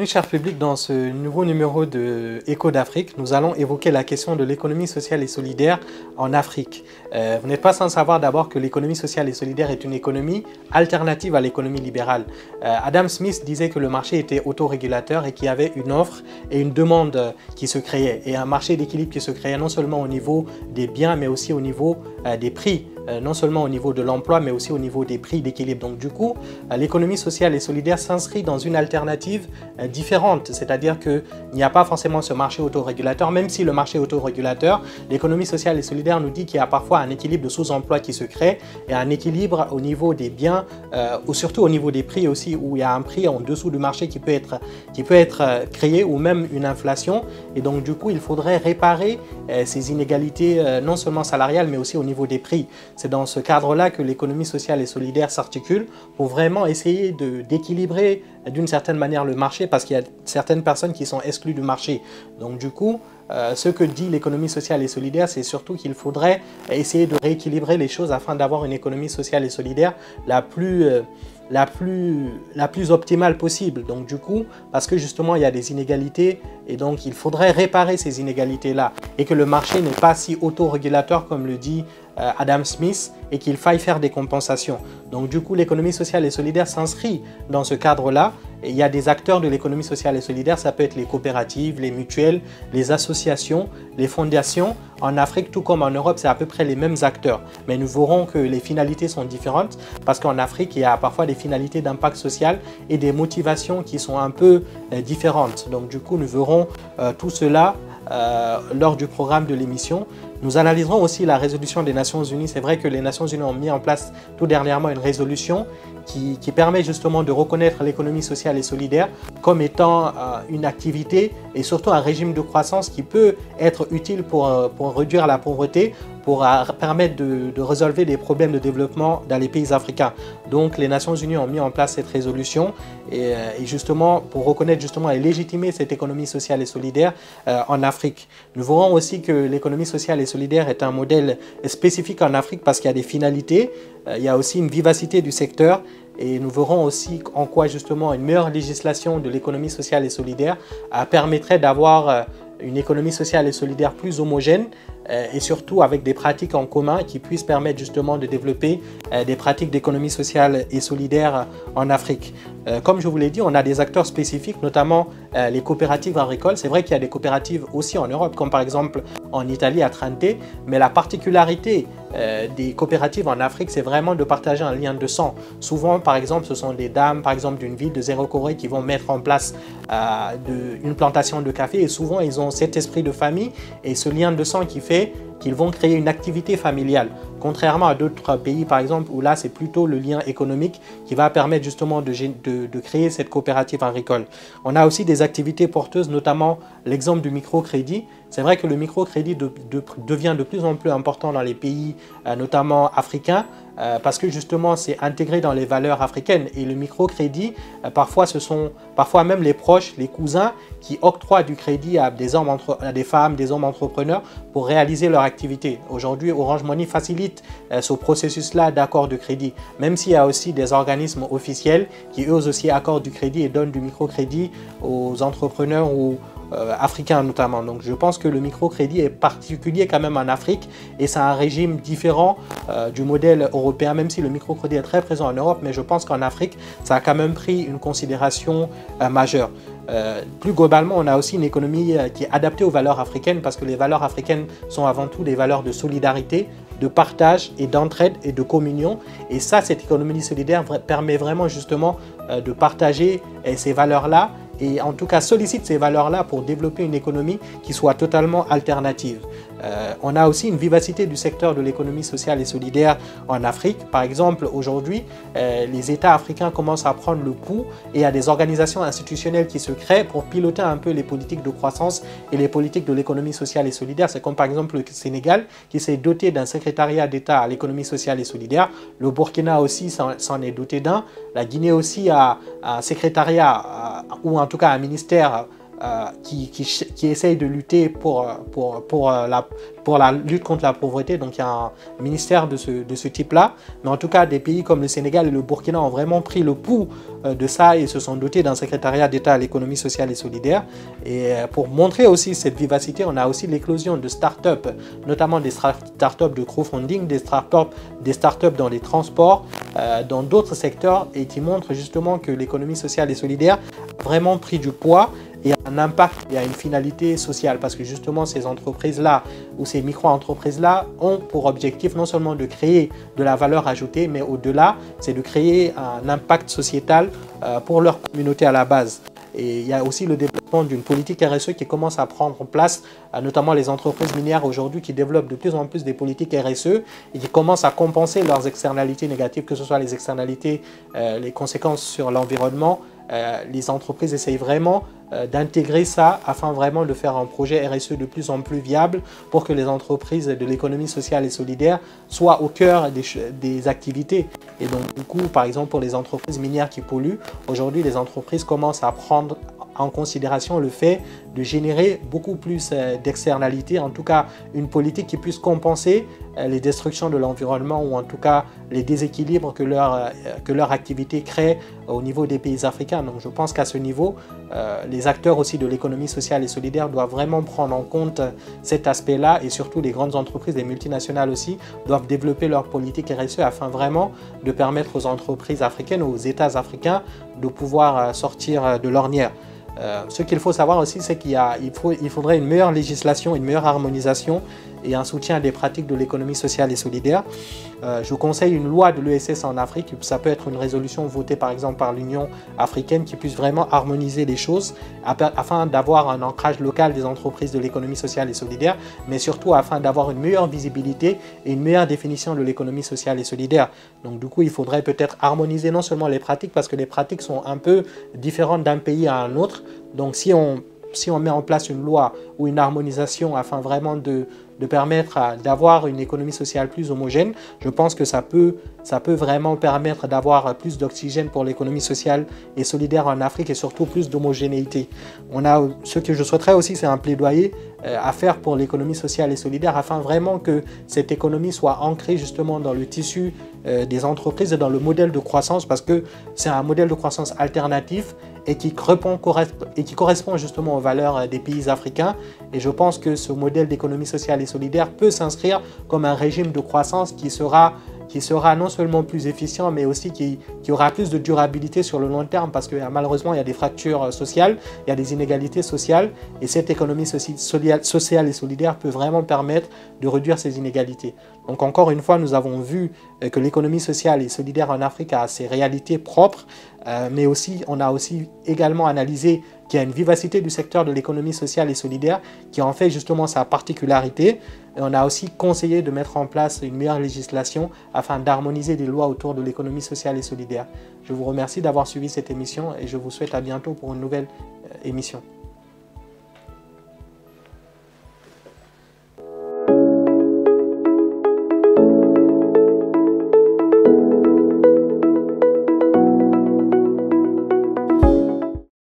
Bienvenue cher public dans ce nouveau numéro de Écho d'Afrique. Nous allons évoquer la question de l'économie sociale et solidaire en Afrique. Vous n'êtes pas sans savoir d'abord que l'économie sociale et solidaire est une économie alternative à l'économie libérale. Adam Smith disait que le marché était autorégulateur et qu'il y avait une offre et une demande qui se créaient et un marché d'équilibre qui se créait non seulement au niveau des biens mais aussi au niveau des prix. Non seulement au niveau de l'emploi, mais aussi au niveau des prix d'équilibre. Donc du coup, l'économie sociale et solidaire s'inscrit dans une alternative différente, c'est-à-dire qu'il n'y a pas forcément ce marché autorégulateur, même si le marché autorégulateur, l'économie sociale et solidaire nous dit qu'il y a parfois un équilibre de sous-emploi qui se crée et un équilibre au niveau des biens, ou surtout au niveau des prix aussi, où il y a un prix en dessous du marché qui peut être créé, ou même une inflation. Et donc du coup, il faudrait réparer ces inégalités, non seulement salariales, mais aussi au niveau des prix. C'est dans ce cadre-là que l'économie sociale et solidaire s'articule pour vraiment essayer d'équilibrer d'une certaine manière le marché, parce qu'il y a certaines personnes qui sont exclues du marché. Donc du coup, ce que dit l'économie sociale et solidaire, c'est surtout qu'il faudrait essayer de rééquilibrer les choses afin d'avoir une économie sociale et solidaire la plus optimale possible. Donc du coup, parce que justement il y a des inégalités et donc il faudrait réparer ces inégalités-là et que le marché n'est pas si autorégulateur comme le dit Adam Smith et qu'il faille faire des compensations. Donc du coup, l'économie sociale et solidaire s'inscrit dans ce cadre-là. Et il y a des acteurs de l'économie sociale et solidaire, ça peut être les coopératives, les mutuelles, les associations, les fondations. En Afrique, tout comme en Europe, c'est à peu près les mêmes acteurs. Mais nous verrons que les finalités sont différentes parce qu'en Afrique, il y a parfois des finalités d'impact social et des motivations qui sont un peu différentes. Donc du coup, nous verrons tout cela lors du programme de l'émission. Nous analyserons aussi la résolution des Nations Unies. C'est vrai que les Nations Unies ont mis en place tout dernièrement une résolution qui permet justement de reconnaître l'économie sociale et solidaire comme étant une activité et surtout un régime de croissance qui peut être utile pour réduire la pauvreté, pour permettre de résolver des problèmes de développement dans les pays africains. Donc les Nations Unies ont mis en place cette résolution et justement pour reconnaître justement et légitimer cette économie sociale et solidaire en Afrique. Nous verrons aussi que l'économie sociale et solidaire est un modèle spécifique en Afrique parce qu'il y a des finalités, il y a aussi une vivacité du secteur. Et nous verrons aussi en quoi justement une meilleure législation de l'économie sociale et solidaire permettrait d'avoir une économie sociale et solidaire plus homogène et surtout avec des pratiques en commun qui puissent permettre justement de développer des pratiques d'économie sociale et solidaire en Afrique. Comme je vous l'ai dit, on a des acteurs spécifiques, notamment les coopératives agricoles. C'est vrai qu'il y a des coopératives aussi en Europe, comme par exemple en Italie à Trente, mais la particularité des coopératives en Afrique, c'est vraiment de partager un lien de sang. Souvent, par exemple, ce sont des dames, par exemple, d'une ville de Zéro Corée qui vont mettre en place une plantation de café et souvent, ils ont cet esprit de famille et ce lien de sang qui fait qu'ils vont créer une activité familiale. Contrairement à d'autres pays, par exemple, où là, c'est plutôt le lien économique qui va permettre justement de créer cette coopérative agricole. On a aussi des activités porteuses, notamment l'exemple du microcrédit. C'est vrai que le microcrédit devient de plus en plus important dans les pays, notamment africains, parce que justement, c'est intégré dans les valeurs africaines. Et le microcrédit, parfois même les proches, les cousins, qui octroient du crédit à des femmes, des hommes entrepreneurs pour réaliser leur activité. Aujourd'hui, Orange Money facilite ce processus-là d'accord de crédit, même s'il y a aussi des organismes officiels qui eux aussi accordent du crédit et donnent du microcrédit aux entrepreneurs ou africains notamment. Donc je pense que le microcrédit est particulier quand même en Afrique et c'est un régime différent du modèle européen, même si le microcrédit est très présent en Europe, mais je pense qu'en Afrique, ça a quand même pris une considération majeure. Plus globalement, on a aussi une économie qui est adaptée aux valeurs africaines parce que les valeurs africaines sont avant tout des valeurs de solidarité, de partage et d'entraide et de communion. Et ça, cette économie solidaire permet vraiment justement de partager ces valeurs-là et en tout cas sollicite ces valeurs-là pour développer une économie qui soit totalement alternative. On a aussi une vivacité du secteur de l'économie sociale et solidaire en Afrique. Par exemple, aujourd'hui, les États africains commencent à prendre le pouls et il y a des organisations institutionnelles qui se créent pour piloter un peu les politiques de croissance et les politiques de l'économie sociale et solidaire. C'est comme par exemple le Sénégal qui s'est doté d'un secrétariat d'État à l'économie sociale et solidaire. Le Burkina aussi s'en est doté d'un. La Guinée aussi a un secrétariat ou en tout cas un ministère qui essaye de lutter pour la lutte contre la pauvreté. Donc il y a un ministère de ce type-là. Mais en tout cas, des pays comme le Sénégal et le Burkina ont vraiment pris le pouls de ça et se sont dotés d'un secrétariat d'État à l'économie sociale et solidaire. Et pour montrer aussi cette vivacité, on a aussi l'éclosion de start-up, notamment des start-up de crowdfunding, des start-up dans les transports, dans d'autres secteurs, et qui montrent justement que l'économie sociale et solidaire a vraiment pris du poids et a un impact et a une finalité sociale, parce que justement ces entreprises-là ou ces micro-entreprises-là ont pour objectif non seulement de créer de la valeur ajoutée, mais au-delà, c'est de créer un impact sociétal pour leur communauté à la base. Et il y a aussi le développement d'une politique RSE qui commence à prendre en place, notamment les entreprises minières aujourd'hui qui développent de plus en plus des politiques RSE et qui commencent à compenser leurs externalités négatives, que ce soit les externalités, les conséquences sur l'environnement. Les entreprises essayent vraiment d'intégrer ça afin vraiment de faire un projet RSE de plus en plus viable pour que les entreprises de l'économie sociale et solidaire soient au cœur des activités. Et donc du coup, par exemple, pour les entreprises minières qui polluent, aujourd'hui les entreprises commencent à prendre en considération le fait de générer beaucoup plus d'externalités, en tout cas une politique qui puisse compenser les destructions de l'environnement ou en tout cas les déséquilibres que leur activité crée au niveau des pays africains. Donc je pense qu'à ce niveau, les acteurs aussi de l'économie sociale et solidaire doivent vraiment prendre en compte cet aspect-là, et surtout les grandes entreprises, les multinationales aussi, doivent développer leur politique RSE afin vraiment de permettre aux entreprises africaines, aux États africains de pouvoir sortir de l'ornière. Ce qu'il faut savoir aussi, c'est qu'il faudrait une meilleure législation, une meilleure harmonisation et un soutien des pratiques de l'économie sociale et solidaire. Je vous conseille une loi de l'ESS en Afrique. Ça peut être une résolution votée par exemple par l'Union africaine qui puisse vraiment harmoniser les choses afin d'avoir un ancrage local des entreprises de l'économie sociale et solidaire, mais surtout afin d'avoir une meilleure visibilité et une meilleure définition de l'économie sociale et solidaire. Donc du coup, il faudrait peut-être harmoniser non seulement les pratiques, parce que les pratiques sont un peu différentes d'un pays à un autre. Donc si on met en place une loi ou une harmonisation afin vraiment de permettre d'avoir une économie sociale plus homogène, je pense que ça peut vraiment permettre d'avoir plus d'oxygène pour l'économie sociale et solidaire en Afrique, et surtout plus d'homogénéité. Ce que je souhaiterais aussi, c'est un plaidoyer à faire pour l'économie sociale et solidaire afin vraiment que cette économie soit ancrée justement dans le tissu des entreprises et dans le modèle de croissance, parce que c'est un modèle de croissance alternatif et qui correspond justement aux valeurs des pays africains. Et je pense que ce modèle d'économie sociale et solidaire peut s'inscrire comme un régime de croissance qui sera non seulement plus efficient, mais aussi qui aura plus de durabilité sur le long terme, parce que malheureusement, il y a des fractures sociales, il y a des inégalités sociales, et cette économie sociale et solidaire peut vraiment permettre de réduire ces inégalités. Donc encore une fois, nous avons vu que l'économie sociale et solidaire en Afrique a ses réalités propres, mais aussi, on a aussi également analysé qu'il y a une vivacité du secteur de l'économie sociale et solidaire qui en fait justement sa particularité. Et on a aussi conseillé de mettre en place une meilleure législation afin d'harmoniser des lois autour de l'économie sociale et solidaire. Je vous remercie d'avoir suivi cette émission et je vous souhaite à bientôt pour une nouvelle émission.